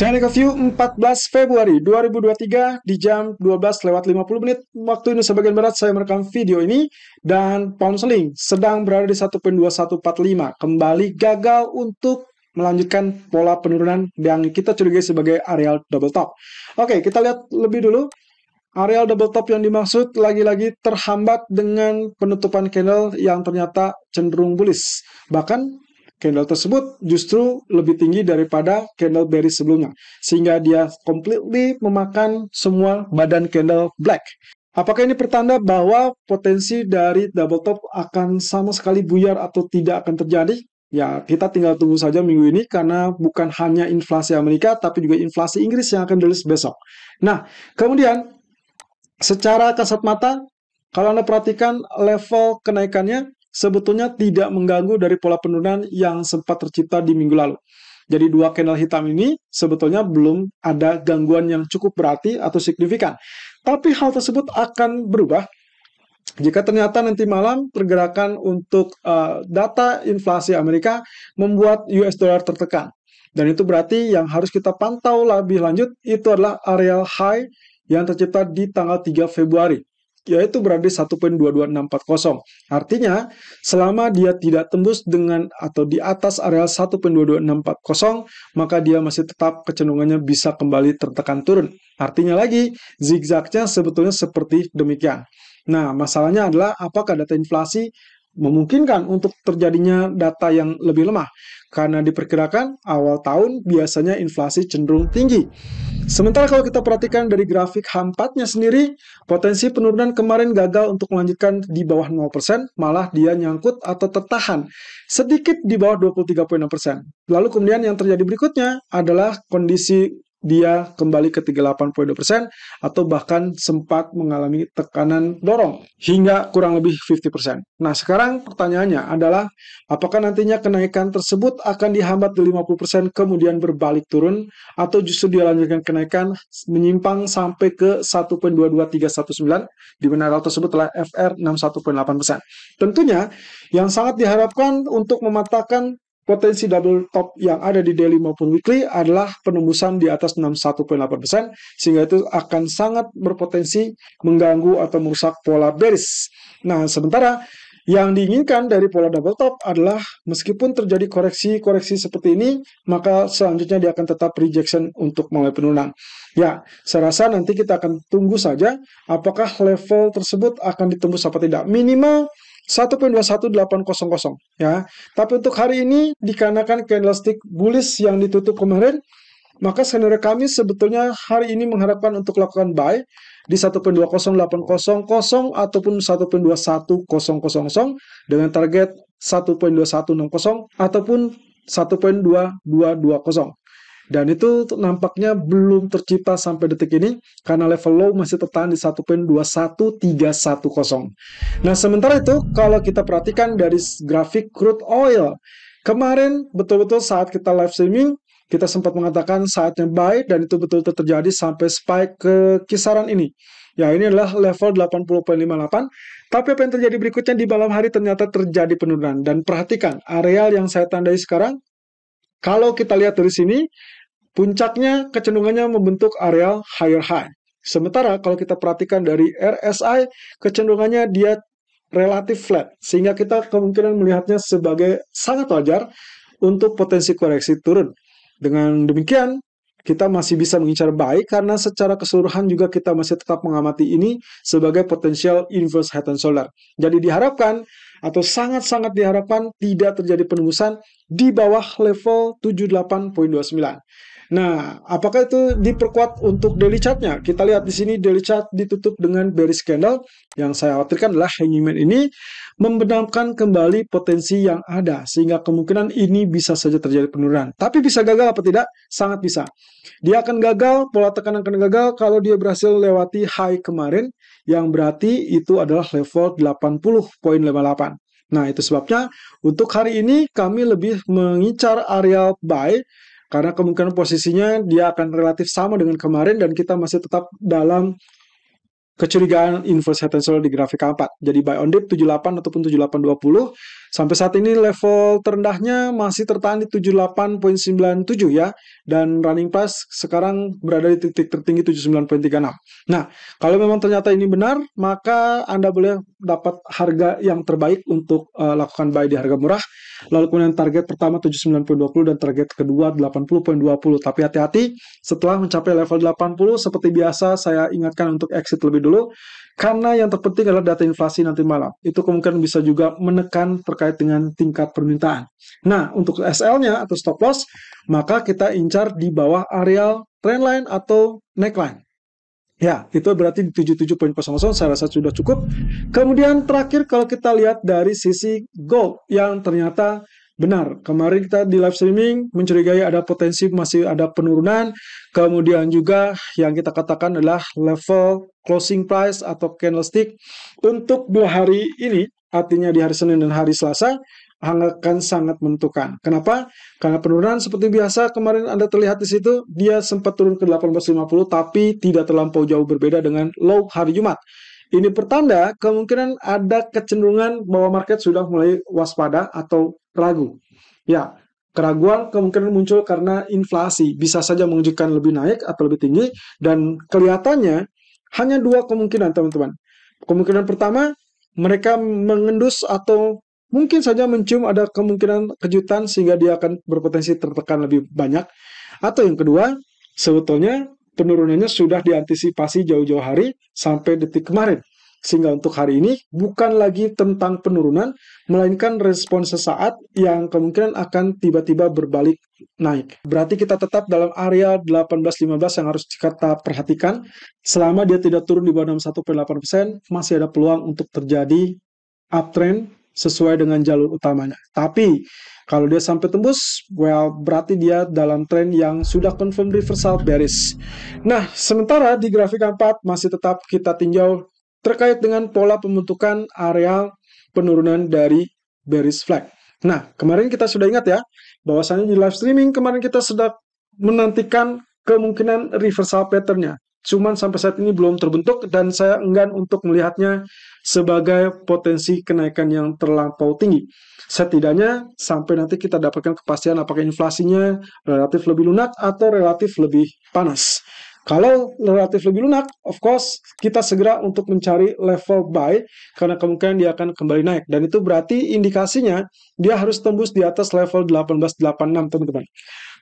Technical View 14 Februari 2023 di jam 12:50 waktu Indonesia bagian Barat. Saya merekam video ini dan pound sterling sedang berada di 1.2145, kembali gagal untuk melanjutkan pola penurunan yang kita curigai sebagai areal double top. Oke, kita lihat lebih dulu. Areal double top yang dimaksud lagi-lagi terhambat dengan penutupan candle yang ternyata cenderung bullish. Bahkan candle tersebut justru lebih tinggi daripada candle bearish sebelumnya, sehingga dia completely memakan semua badan candle black. Apakah ini pertanda bahwa potensi dari double top akan sama sekali buyar atau tidak akan terjadi? Ya, kita tinggal tunggu saja minggu ini, karena bukan hanya inflasi Amerika, tapi juga inflasi Inggris yang akan dirilis besok. Nah, kemudian secara kasat mata, kalau Anda perhatikan level kenaikannya, sebetulnya tidak mengganggu dari pola penurunan yang sempat tercipta di minggu lalu. Jadi dua candle hitam ini sebetulnya belum ada gangguan yang cukup berarti atau signifikan. Tapi hal tersebut akan berubah jika ternyata nanti malam pergerakan untuk data inflasi Amerika membuat US dollar tertekan. Dan itu berarti yang harus kita pantau lebih lanjut itu adalah areal high yang tercipta di tanggal 3 Februari. Yaitu berada di 1.22640. Artinya, selama dia tidak tembus dengan atau di atas area 1.22640, maka dia masih tetap kecenderungannya bisa kembali tertekan turun. Artinya lagi, zigzagnya sebetulnya seperti demikian. Nah, masalahnya adalah apakah data inflasi memungkinkan untuk terjadinya data yang lebih lemah? Karena diperkirakan awal tahun biasanya inflasi cenderung tinggi. Sementara kalau kita perhatikan dari grafik H4-nya sendiri, potensi penurunan kemarin gagal untuk melanjutkan di bawah 0%, malah dia nyangkut atau tertahan sedikit di bawah 23.6%. Lalu kemudian yang terjadi berikutnya adalah kondisi dia kembali ke 38.2% atau bahkan sempat mengalami tekanan dorong hingga kurang lebih 50%. Nah, sekarang pertanyaannya adalah apakah nantinya kenaikan tersebut akan dihambat di 50% kemudian berbalik turun, atau justru dia lanjutkan kenaikan menyimpang sampai ke 1.22319 di mana hal tersebut adalah FR 61.8%. Tentunya yang sangat diharapkan untuk mematahkan potensi double top yang ada di daily maupun weekly adalah penembusan di atas 61.8%, sehingga itu akan sangat berpotensi mengganggu atau merusak pola bearish. Nah, sementara yang diinginkan dari pola double top adalah meskipun terjadi koreksi-koreksi seperti ini, maka selanjutnya dia akan tetap rejection untuk mulai penurunan. Ya, saya rasa nanti kita akan tunggu saja apakah level tersebut akan ditembus apa tidak. Minimal 1.21800 ya. Tapi untuk hari ini dikarenakan candlestick bullish yang ditutup kemarin, maka skenario kami sebetulnya hari ini mengharapkan untuk lakukan buy di 1.20800 ataupun 1.21000 dengan target 1.2160 ataupun 1.2220. Dan itu nampaknya belum tercipta sampai detik ini karena level low masih tertahan di 1.21310. Nah, sementara itu kalau kita perhatikan dari grafik crude oil, kemarin betul-betul saat kita live streaming, kita sempat mengatakan saatnya buy dan itu betul-betul terjadi sampai spike ke kisaran ini. Ya, ini adalah level 80.58. Tapi apa yang terjadi berikutnya di malam hari ternyata terjadi penurunan. Dan perhatikan, areal yang saya tandai sekarang, kalau kita lihat dari sini, puncaknya kecenderungannya membentuk areal higher high. Sementara kalau kita perhatikan dari RSI, kecenderungannya dia relatif flat. Sehingga kita kemungkinan melihatnya sebagai sangat wajar untuk potensi koreksi turun. Dengan demikian, kita masih bisa mengincar buy karena secara keseluruhan juga kita masih tetap mengamati ini sebagai potensial inverse head and shoulder. Jadi diharapkan atau sangat-sangat diharapkan tidak terjadi penembusan di bawah level 78.29. Nah, apakah itu diperkuat untuk daily chart-nya? Kita lihat di sini daily chart ditutup dengan bearish candle. Yang saya khawatirkan adalah hanging man ini membenamkan kembali potensi yang ada, sehingga kemungkinan ini bisa saja terjadi penurunan. Tapi bisa gagal apa tidak? Sangat bisa. Dia akan gagal, pola tekanan akan gagal kalau dia berhasil lewati high kemarin, yang berarti itu adalah level 80.58. Nah, itu sebabnya untuk hari ini kami lebih mengincar area buy, karena kemungkinan posisinya dia akan relatif sama dengan kemarin dan kita masih tetap dalam kecurigaan inverse head and shoulder di grafik K4. Jadi buy on dip 78 ataupun 7820 Sampai saat ini level terendahnya masih tertahan di 78,97 ya, dan running price sekarang berada di titik tertinggi 79,36. Nah, kalau memang ternyata ini benar, maka Anda boleh dapat harga yang terbaik untuk lakukan buy di harga murah. Lalu kemudian target pertama 79,20 dan target kedua 80,20. Tapi hati-hati, setelah mencapai level 80 seperti biasa saya ingatkan untuk exit lebih dulu, karena yang terpenting adalah data inflasi nanti malam. Itu kemungkinan bisa juga menekan terkait dengan tingkat permintaan. Nah, untuk SL-nya atau stop loss, maka kita incar di bawah areal trendline atau neckline. Ya, itu berarti di 77,00, saya rasa sudah cukup. Kemudian terakhir kalau kita lihat dari sisi gold yang ternyata benar. Kemarin kita di live streaming mencurigai ada potensi masih ada penurunan. Kemudian juga yang kita katakan adalah level closing price atau candlestick untuk 2 hari ini, artinya di hari Senin dan hari Selasa, akan sangat menentukan. Kenapa? Karena penurunan seperti biasa kemarin Anda terlihat di situ, dia sempat turun ke 18,50 tapi tidak terlampau jauh berbeda dengan low hari Jumat. Ini pertanda kemungkinan ada kecenderungan bahwa market sudah mulai waspada atau ragu. Ya, keraguan kemungkinan muncul karena inflasi bisa saja mengejutkan lebih naik atau lebih tinggi, dan kelihatannya hanya 2 kemungkinan teman-teman. Kemungkinan pertama, mereka mengendus atau mungkin saja mencium ada kemungkinan kejutan sehingga dia akan berpotensi tertekan lebih banyak. Atau yang kedua, sebetulnya penurunannya sudah diantisipasi jauh-jauh hari sampai detik kemarin. Sehingga untuk hari ini bukan lagi tentang penurunan, melainkan respon sesaat yang kemungkinan akan tiba-tiba berbalik naik. Berarti kita tetap dalam area 18.15 yang harus kita perhatikan. Selama dia tidak turun di bawah 61,8%, masih ada peluang untuk terjadi uptrend sesuai dengan jalur utamanya. Tapi kalau dia sampai tembus, well, berarti dia dalam tren yang sudah confirm reversal bearish. Nah, sementara di grafik 4 masih tetap kita tinjau terkait dengan pola pembentukan area penurunan dari bearish flag. Nah, kemarin kita sudah ingat ya, bahwasannya di live streaming kemarin kita sedang menantikan kemungkinan reversal pattern-nya. Cuman sampai saat ini belum terbentuk dan saya enggan untuk melihatnya sebagai potensi kenaikan yang terlampau tinggi. Setidaknya sampai nanti kita dapatkan kepastian apakah inflasinya relatif lebih lunak atau relatif lebih panas. Kalau relatif lebih lunak, of course, kita segera untuk mencari level buy, karena kemungkinan dia akan kembali naik. Dan itu berarti indikasinya, dia harus tembus di atas level 1886, teman-teman.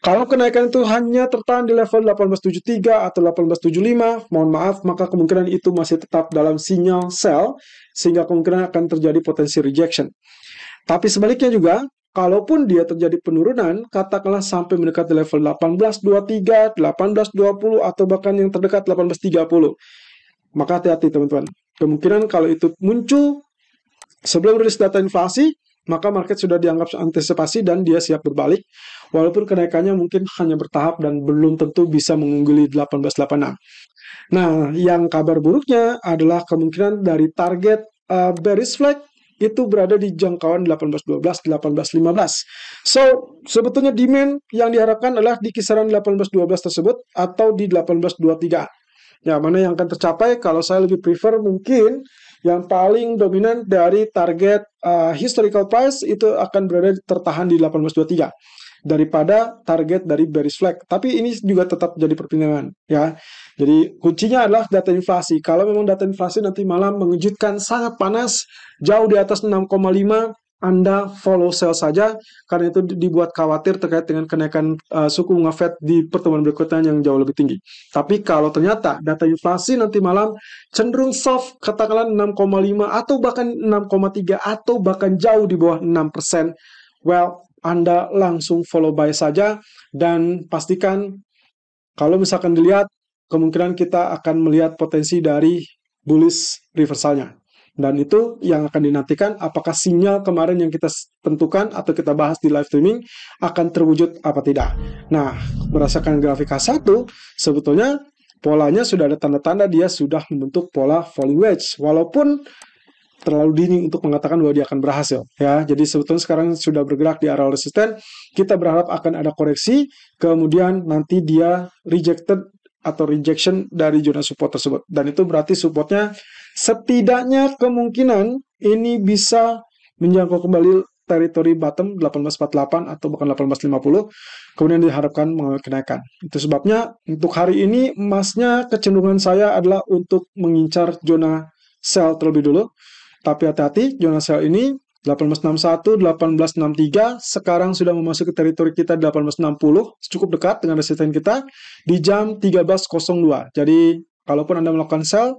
Kalau kenaikan itu hanya tertahan di level 1873 atau 1875, mohon maaf, maka kemungkinan itu masih tetap dalam sinyal sell, sehingga kemungkinan akan terjadi potensi rejection. Tapi sebaliknya juga, kalaupun dia terjadi penurunan, katakanlah sampai mendekati level 1823, 1820, atau bahkan yang terdekat 1830. Maka hati-hati teman-teman. Kemungkinan kalau itu muncul sebelum rilis data inflasi, maka market sudah dianggap antisipasi dan dia siap berbalik. Walaupun kenaikannya mungkin hanya bertahap dan belum tentu bisa mengungguli 1886. Nah, yang kabar buruknya adalah kemungkinan dari target bearish flag itu berada di jangkauan 1812, 1815. So, sebetulnya demand yang diharapkan adalah di kisaran 1812 tersebut atau di 1823. Ya, mana yang akan tercapai? Kalau saya lebih prefer mungkin yang paling dominan dari target historical price itu akan berada tertahan di 1823 daripada target dari bearish flag. Tapi ini juga tetap jadi pertimbangan ya. Jadi kuncinya adalah data inflasi. Kalau memang data inflasi nanti malam mengejutkan sangat panas, jauh di atas 6,5, Anda follow sell saja, karena itu dibuat khawatir terkait dengan kenaikan suku bunga Fed di pertemuan berikutnya yang jauh lebih tinggi. Tapi kalau ternyata data inflasi nanti malam cenderung soft, katakanlah 6,5 atau bahkan 6,3 atau bahkan jauh di bawah 6%, well, Anda langsung follow buy saja dan pastikan kalau misalkan dilihat, kemungkinan kita akan melihat potensi dari bullish reversalnya. Dan itu yang akan dinantikan apakah sinyal kemarin yang kita tentukan atau kita bahas di live streaming akan terwujud apa tidak. Nah, berdasarkan grafik H1, sebetulnya polanya sudah ada tanda-tanda dia sudah membentuk pola falling wedge. Walaupun terlalu dini untuk mengatakan bahwa dia akan berhasil ya. Jadi sebetulnya sekarang sudah bergerak di area resisten. Kita berharap akan ada koreksi, kemudian nanti dia rejected atau rejection dari zona support tersebut. Dan itu berarti supportnya setidaknya kemungkinan ini bisa menjangkau kembali teritori bottom 1848 atau bahkan 1850, kemudian diharapkan mengalami kenaikan. Itu sebabnya untuk hari ini emasnya kecenderungan saya adalah untuk mengincar zona sell terlebih dulu. Tapi hati-hati, zona sell ini 1861, 1863, sekarang sudah memasuki teritori kita 1860, cukup dekat dengan resisten kita di jam 13.02. Jadi, kalaupun Anda melakukan sell,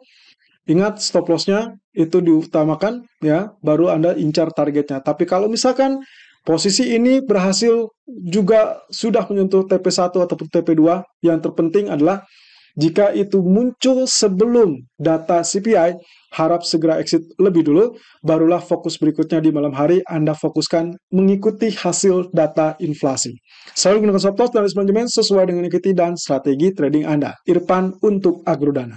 ingat stop loss-nya itu diutamakan ya, baru Anda incar targetnya. Tapi kalau misalkan posisi ini berhasil juga sudah menyentuh TP1 ataupun TP2, yang terpenting adalah jika itu muncul sebelum data CPI, harap segera exit lebih dulu, barulah fokus berikutnya di malam hari Anda fokuskan mengikuti hasil data inflasi. Selalu gunakan stop loss dan risk management sesuai dengan equity dan strategi trading Anda. Irfan untuk Agrodana.